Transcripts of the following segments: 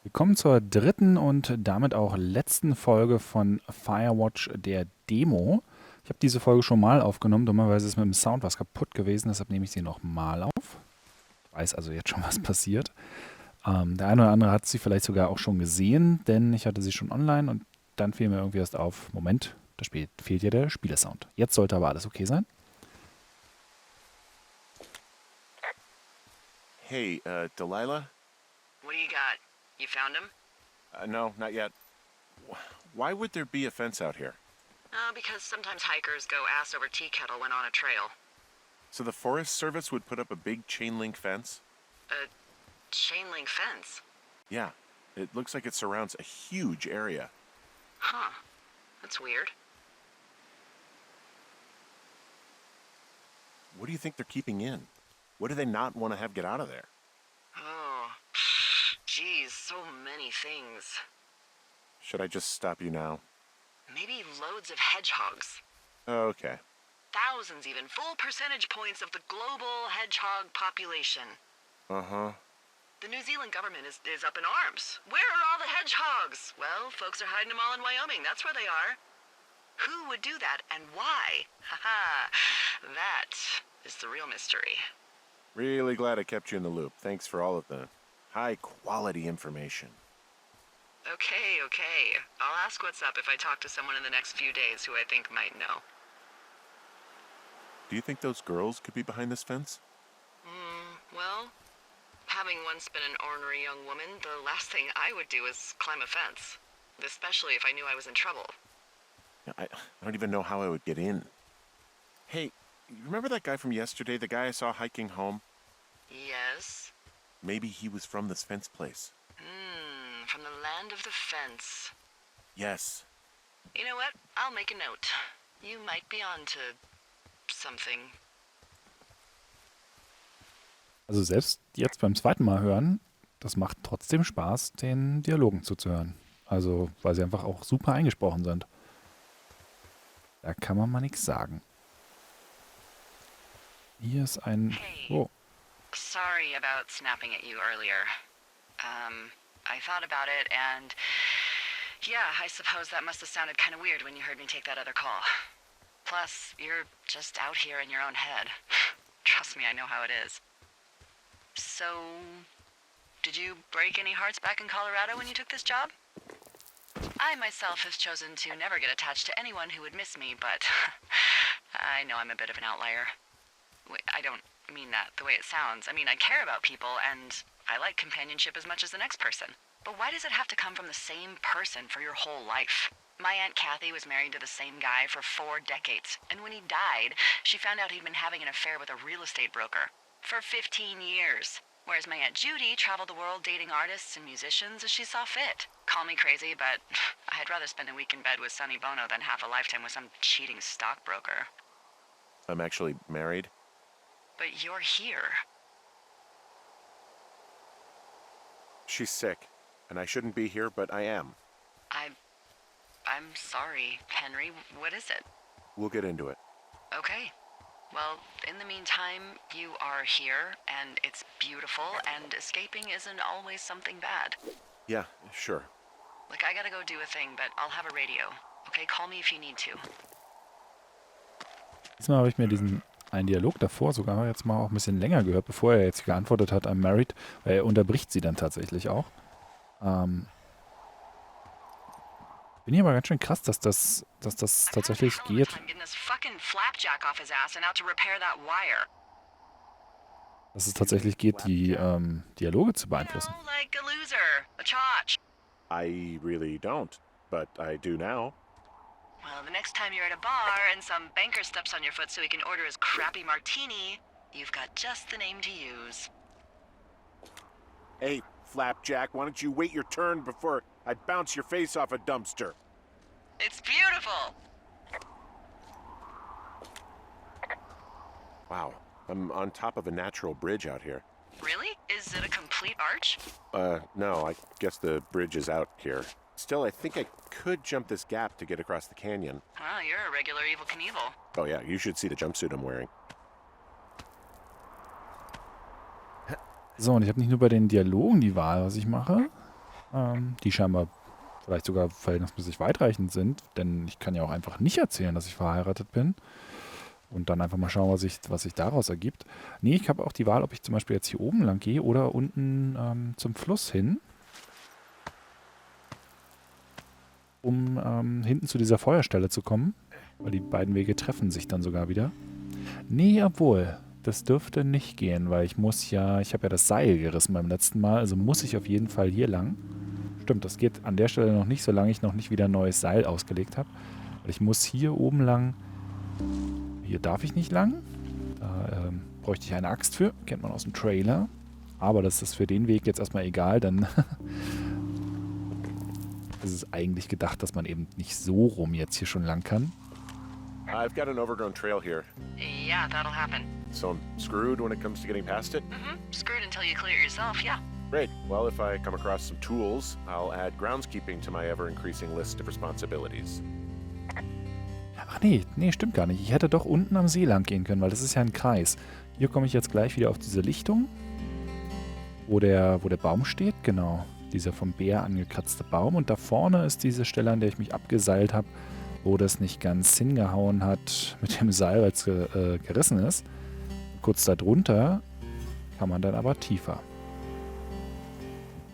Willkommen zur dritten und damit auch letzten Folge von FireWatch, der Demo. Ich habe diese Folge schon mal aufgenommen, dummerweise ist mit dem Sound was kaputt gewesen, deshalb nehme ich sie nochmal auf. Ich weiß also jetzt schon, was passiert. Der eine oder andere hat sie vielleicht sogar auch schon gesehen, denn ich hatte sie schon online und dann fiel mir irgendwie erst auf, Moment, fehlt ja der Spielesound. Jetzt sollte aber alles okay sein. Hey, Delilah? What do you got? You found him? No, not yet. Why would there be a fence out here? Because sometimes hikers go ass over tea kettle when on a trail. So the Forest Service would put up a big chain link fence? A chain link fence? Yeah, it looks like it surrounds a huge area. Huh. That's weird. What do you think they're keeping in? What do they not want to have get out of there? Oh, geez, so many things. Should I just stop you now? Maybe loads of hedgehogs. Okay. Thousands even, full percentage points of the global hedgehog population. Uh-huh. The New Zealand government is up in arms. Where are all the hedgehogs? Well, folks are hiding them all in Wyoming. That's where they are. Who would do that and why? Haha, that is the real mystery. Really glad I kept you in the loop. Thanks for all of the high-quality information. Okay. I'll ask what's up if I talk to someone in the next few days who I think might know. Do you think those girls could be behind this fence? Well, having once been an ornery young woman, the last thing I would do is climb a fence. Especially if I knew I was in trouble. I don't even know how I would get in. Hey, you remember that guy from yesterday, the guy I saw hiking home? Yes? Maybe he was from this fence place. From the land of the fence. Yes. You know what? I'll make a note. You might be on to something. Also selbst jetzt beim zweiten Mal hören, das macht trotzdem Spaß, den Dialogen zuzuhören. Also, weil sie einfach auch super eingesprochen sind. Da kann man mal nichts sagen. Hier ist ein... Hey. Oh, Sorry about snapping at you earlier. I thought about it and... Yeah, I suppose that must have sounded kind of weird when you heard me take that other call. Plus, you're just out here in your own head. Trust me, I know how it is. So, did you break any hearts back in Colorado when you took this job? I myself have chosen to never get attached to anyone who would miss me, but I know I'm a bit of an outlier. Wait, I don't mean that the way it sounds. I mean, I care about people, and I like companionship as much as the next person. But why does it have to come from the same person for your whole life? My Aunt Kathy was married to the same guy for 4 decades, and when he died, she found out he'd been having an affair with a real estate broker for 15 years. Whereas my Aunt Judy traveled the world dating artists and musicians as she saw fit. Call me crazy, but I'd rather spend a week in bed with Sonny Bono than half a lifetime with some cheating stockbroker. I'm actually married. But you're here. She's sick, and I shouldn't be here, but I am. I'm sorry, Henry. What is it? We'll get into it. Okay. Well, in the meantime, you are here, and it's beautiful, and escaping isn't always something bad. Yeah, sure. Look, I gotta go do a thing, but I'll have a radio. Okay, call me if you need to. diesmal habe ich mir einen Dialog davor sogar jetzt mal auch ein bisschen länger gehört, bevor er jetzt geantwortet hat, I'm married, weil er unterbricht sie dann tatsächlich auch. Bin hier aber ganz schön krass, dass das tatsächlich geht. Dass es tatsächlich geht, die Dialoge zu beeinflussen. I really don't, but I do now. Well, the next time you're at a bar and some banker steps on your foot so he can order his crappy martini, you've got just the name to use. Hey, Flapjack, why don't you wait your turn before I bounce your face off a dumpster? It's beautiful! Wow, I'm on top of a natural bridge out here. Really? Is it a complete arch? No, I guess the bridge is out here. Still, I think I could jump this gap to get across the canyon. Oh, you're a regular Evel Knievel. Oh yeah, you should see the jumpsuit I'm wearing. So, und ich habe nicht nur bei den Dialogen die Wahl, was ich mache. die scheinbar vielleicht sogar verhältnismäßig weitreichend sind, denn ich kann ja auch einfach nicht erzählen, dass ich verheiratet bin und dann einfach mal schauen, was sich daraus ergibt. Nee, ich habe auch die Wahl, ob ich zum Beispiel jetzt hier oben lang gehe oder unten zum Fluss hin, um hinten zu dieser Feuerstelle zu kommen, weil die beiden Wege treffen sich dann sogar wieder. Nee, obwohl, das dürfte nicht gehen, weil ich habe ja das Seil gerissen beim letzten Mal, also muss ich auf jeden Fall hier lang. Stimmt, das geht an der Stelle noch nicht, solange ich noch nicht wieder ein neues Seil ausgelegt habe. Weil ich muss hier oben lang. Hier darf ich nicht lang. Da bräuchte ich eine Axt für. Kennt man aus dem Trailer. Aber das ist für den Weg jetzt erstmal egal, denn es ist eigentlich gedacht, dass man eben nicht so rum jetzt hier schon lang kann. I've got an overgrown trail here, Yeah, that'll happen. so I'm screwed when it comes to getting past it. Screwed until you clear it yourself, yeah. Great. Well, if I come across some tools, I'll add groundskeeping to my ever-increasing list of responsibilities. Ach nee, stimmt gar nicht. Ich hätte doch unten am See lang gehen können, weil das ist ja ein Kreis. Hier komme ich jetzt gleich wieder auf diese Lichtung, wo der Baum steht, genau. Dieser vom Bär angekratzte Baum. Und da vorne ist diese Stelle, an der ich mich abgeseilt habe, wo das nicht ganz hingehauen hat mit dem Seil, weil es gerissen ist. Kurz darunter kann man dann aber tiefer.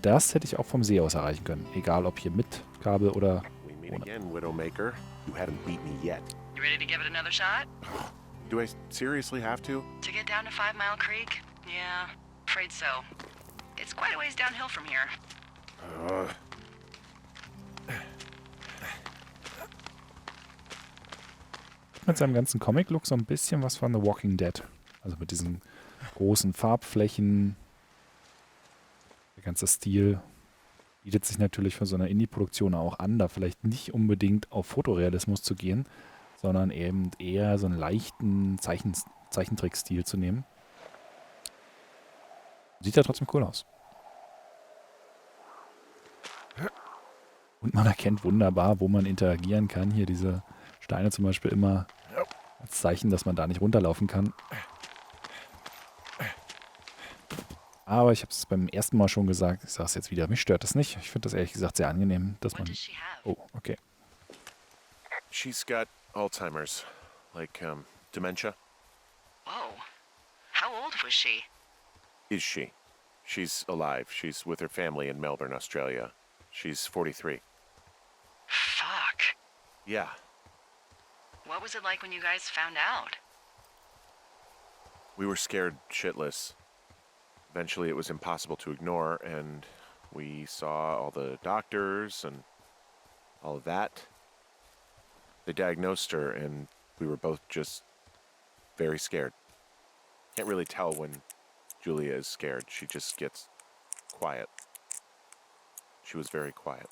Das hätte ich auch vom See aus erreichen können. Egal, ob hier mit Kabel oder We meet again, Widowmaker. You haven't beat me yet. You ready to give it another shot? Do I seriously have to? To get down to 5 Mile Creek? Yeah, afraid so. It's quite a ways downhill from here. mit seinem ganzen Comic-Look so ein bisschen was von The Walking Dead. Also mit diesen großen Farbflächen. Der ganze Stil bietet sich natürlich für so eine Indie-Produktion auch an, da vielleicht nicht unbedingt auf Fotorealismus zu gehen, sondern eben eher so einen leichten Zeichentrick-Stil zu nehmen. Sieht ja trotzdem cool aus. Und man erkennt wunderbar, wo man interagieren kann. Hier diese Steine zum Beispiel immer als Zeichen, dass man da nicht runterlaufen kann. Aber ich habe es beim ersten Mal schon gesagt, ich sage es jetzt wieder, mich stört das nicht. Ich finde das ehrlich gesagt sehr angenehm, dass What man... does she have? Oh, okay. She's got Alzheimer's, like dementia. Whoa. How old was she? Is she? She's alive. She's with her family in Melbourne, Australia. She's 43. Fuck. Yeah. What was it like when you guys found out? We were scared shitless. Eventually, it was impossible to ignore, and we saw all the doctors and all of that. They diagnosed her, and we were both just very scared. Can't really tell when Julia is scared. She just gets quiet. She was very quiet.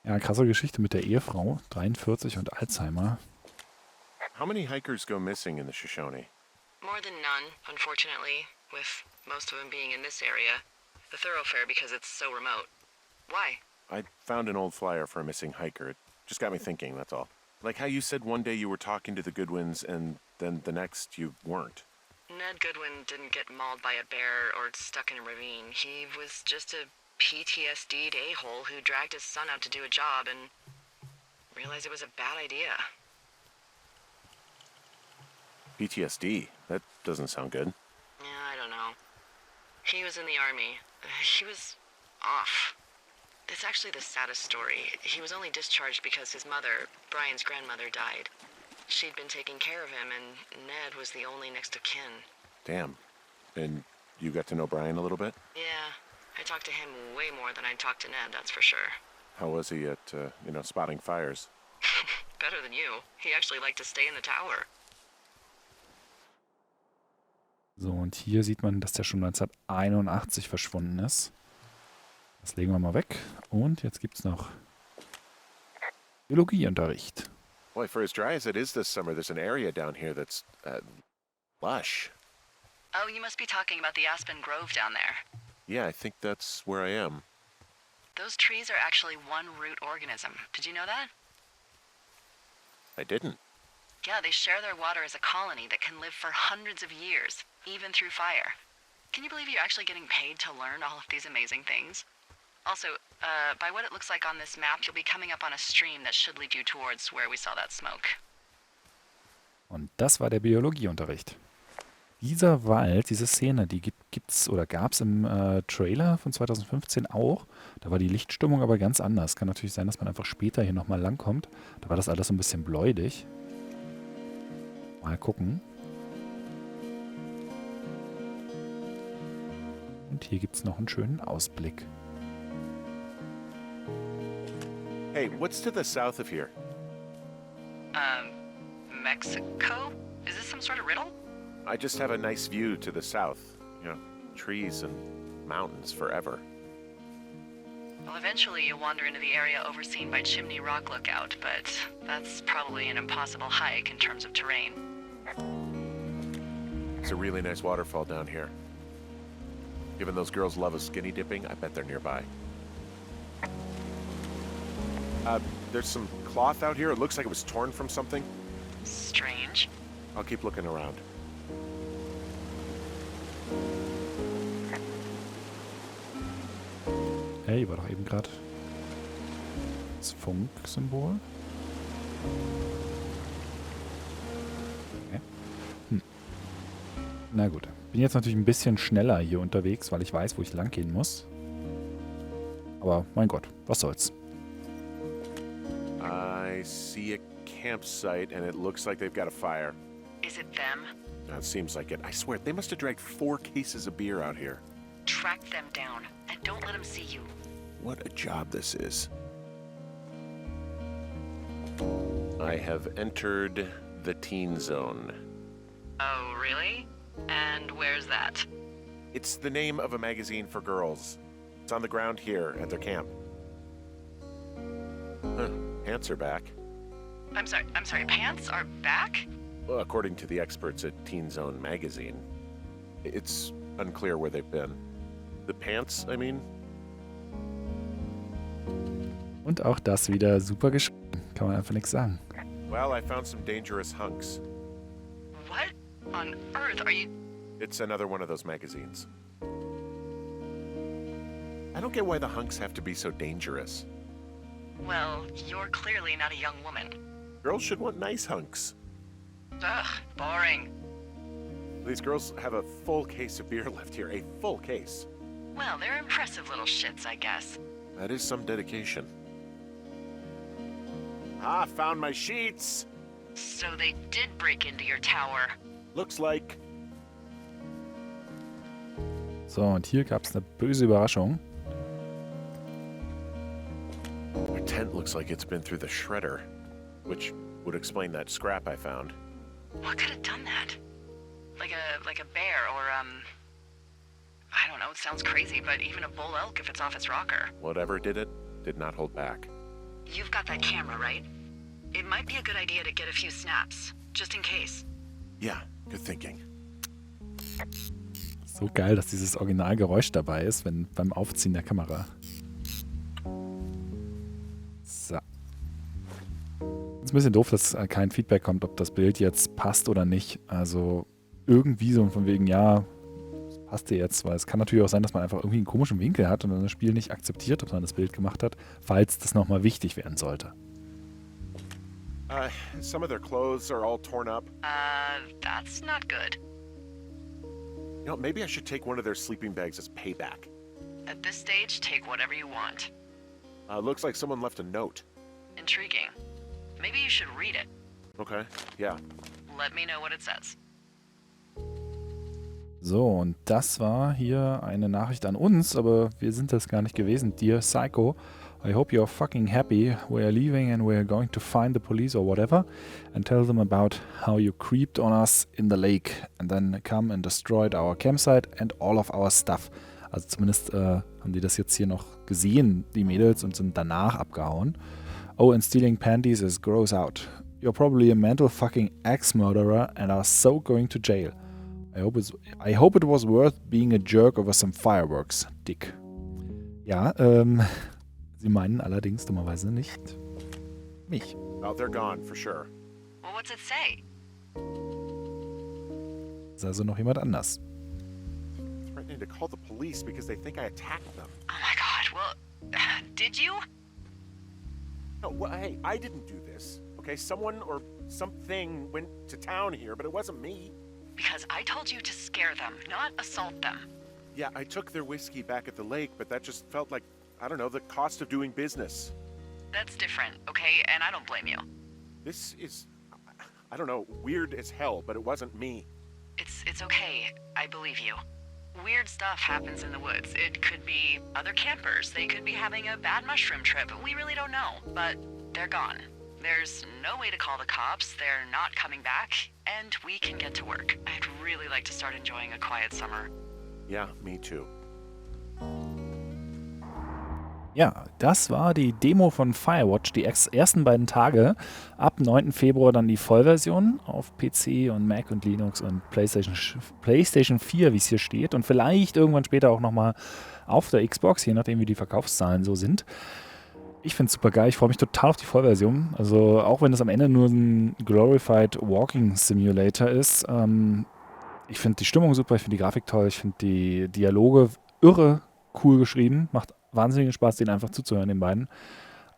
Ja, krasse Geschichte mit der Ehefrau, 43 und Alzheimer. How many hikers go missing in the Shoshone? More than none, unfortunately, with most of them being in this area. The thoroughfare because it's so remote. Why? I found an old flyer for a missing hiker. It just got me thinking, that's all. Like how you said one day you were talking to the Goodwins and then the next you weren't. Ned Goodwin didn't get mauled by a bear or stuck in a ravine. He was just a PTSD'd a-hole who dragged his son out to do a job and realized it was a bad idea. PTSD? That doesn't sound good. Yeah, I don't know. He was in the army. He was off. It's actually the saddest story. He was only discharged because his mother, Brian's grandmother, died. She'd been taking care of him, and Ned was the only next of kin. Damn. And you got to know Brian a little bit? Yeah, I talked to him way more than I'd talked to Ned, that's for sure. How was he at, spotting fires? Better than you. He actually liked to stay in the tower. So, und hier sieht man, dass der schon 1981 verschwunden ist. Das legen wir mal weg. Und jetzt gibt es noch Biologieunterricht. Boy, for as dry as it is this summer, there's an area down here that's, lush. Oh, you must be talking about the Aspen Grove down there. Yeah, I think that's where I am. Those trees are actually one root organism. Did you know that? I didn't. Yeah, they share their water as a colony that can live for hundreds of years. even through fire. Can you believe you're actually getting paid to learn all of these amazing things? Also, by what it looks like on this map, you'll be coming up on a stream that should lead you towards where we saw that smoke. Und das war der Biologieunterricht. Dieser Wald, diese Szene, die gibt's oder gab es im Trailer von 2015 auch. Da war die Lichtstimmung aber ganz anders. Kann natürlich sein, dass man einfach später hier nochmal langkommt. Da war das alles so ein bisschen bläulich. Mal gucken. Und hier gibt es noch einen schönen Ausblick. Hey, what's to the south of here? Mexico? Is this some sort of riddle? I just have a nice view to the south. You know, trees and mountains forever. Well, eventually you'll wander into the area overseen by Chimney Rock Lookout, but that's probably an impossible hike in terms of terrain. It's a really nice waterfall down here. Given those girls love a skinny dipping, I bet they're nearby. There's some cloth out here. It looks like it was torn from something. Strange. I'll keep looking around. Hey, war doch eben gerade das Funksymbol. Okay. Na gut. Bin jetzt natürlich ein bisschen schneller hier unterwegs, weil ich weiß, wo ich lang gehen muss. Aber mein Gott, was soll's. I see a campsite, and it looks like they've got a fire. Is it them? That seems like it. I swear, they must have dragged 4 cases of beer out here. Track them down, and don't let them see you. What a job this is. I have entered the teen zone. Oh, really? And where's that? It's the name of a magazine for girls. It's on the ground here at their camp. Huh, pants are back. I'm sorry, pants are back? Well, according to the experts at Teen Zone magazine. It's unclear where they've been. The pants, I mean? Und auch das wieder super geschrieben. Kann man einfach nichts sagen. Well, I found some dangerous hunks. What on earth are you... It's another one of those magazines. I don't get why the hunks have to be so dangerous. Well, you're clearly not a young woman. Girls should want nice hunks. Ugh, boring. These girls have a full case of beer left here. A full case. Well, they're impressive little shits, I guess. That is some dedication. Ah, found my sheets! So they did break into your tower. Looks like. So, und hier gab es eine böse Überraschung. My tent looks like it's been through the shredder, which would explain that scrap I found. What could have done that? Like a bear or, I don't know, it sounds crazy, but even a bull elk if it's off its rocker. Whatever did it, did not hold back. You've got that camera, right? It might be a good idea to get a few snaps, just in case. Yeah, good thinking. So geil, dass dieses Originalgeräusch dabei ist, wenn beim Aufziehen der Kamera. So. Ist ein bisschen doof, dass kein Feedback kommt, ob das Bild jetzt passt oder nicht. Also irgendwie so von wegen, ja, das passt dir jetzt, weil es kann natürlich auch sein, dass man einfach irgendwie einen komischen Winkel hat und dann das Spiel nicht akzeptiert, ob man das Bild gemacht hat, falls das nochmal wichtig werden sollte. Some of their clothes are all torn up. That's not good. You know, maybe I should take one of their sleeping bags as payback. At this stage, take whatever you want. Looks like someone left a note. Intriguing. Maybe you should read it. Okay, yeah. Let me know what it says. So, und das war hier eine Nachricht an uns, aber wir sind das gar nicht gewesen. Dear Psycho, I hope you're fucking happy. We're leaving and we're going to find the police or whatever and tell them about how you creeped on us in the lake and then come and destroyed our campsite and all of our stuff. Also zumindest haben die das jetzt hier noch gesehen, die Mädels, und sind danach abgehauen. Oh, and stealing panties is gross out. You're probably a mental fucking ex-murderer and are so going to jail. I hope it was worth being a jerk over some fireworks, Dick. Ja, sie meinen allerdings dummerweise nicht mich. Oh, they're gone for sure. Well, what's it say? ist also noch jemand anders. Threatening to call the police because they think I attacked them. Oh my god, well, did you? No, well, hey, I didn't do this. Okay, someone or something went to town here, but it wasn't me. Because I told you to scare them, not assault them. Yeah, I took their whiskey back at the lake, but that just felt like, I don't know, the cost of doing business. That's different, okay? And I don't blame you. This is, I don't know, weird as hell, but it wasn't me. It's okay. I believe you. Weird stuff happens in the woods. It could be other campers. They could be having a bad mushroom trip. We really don't know, but they're gone. There's no way to call the cops. They're not coming back, and we can get to work. I'd really like to start enjoying a quiet summer. Yeah, me too. Ja, das war die Demo von FireWatch, die ersten beiden Tage. Ab 9. Februar dann die Vollversion auf PC und Mac und Linux und PlayStation 4, wie es hier steht. Und vielleicht irgendwann später auch nochmal auf der Xbox, je nachdem wie die Verkaufszahlen so sind. Ich finde es super geil, ich freue mich total auf die Vollversion. Also auch wenn es am Ende nur ein Glorified Walking Simulator ist. Ich finde die Stimmung super, ich finde die Grafik toll, ich finde die Dialoge irre cool geschrieben. Macht wahnsinnigen Spaß, denen einfach zuzuhören, den beiden.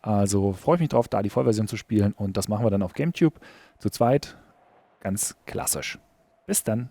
Also freue ich mich drauf, da die Vollversion zu spielen. Und das machen wir dann auf GameTube zu zweit. Ganz klassisch. Bis dann.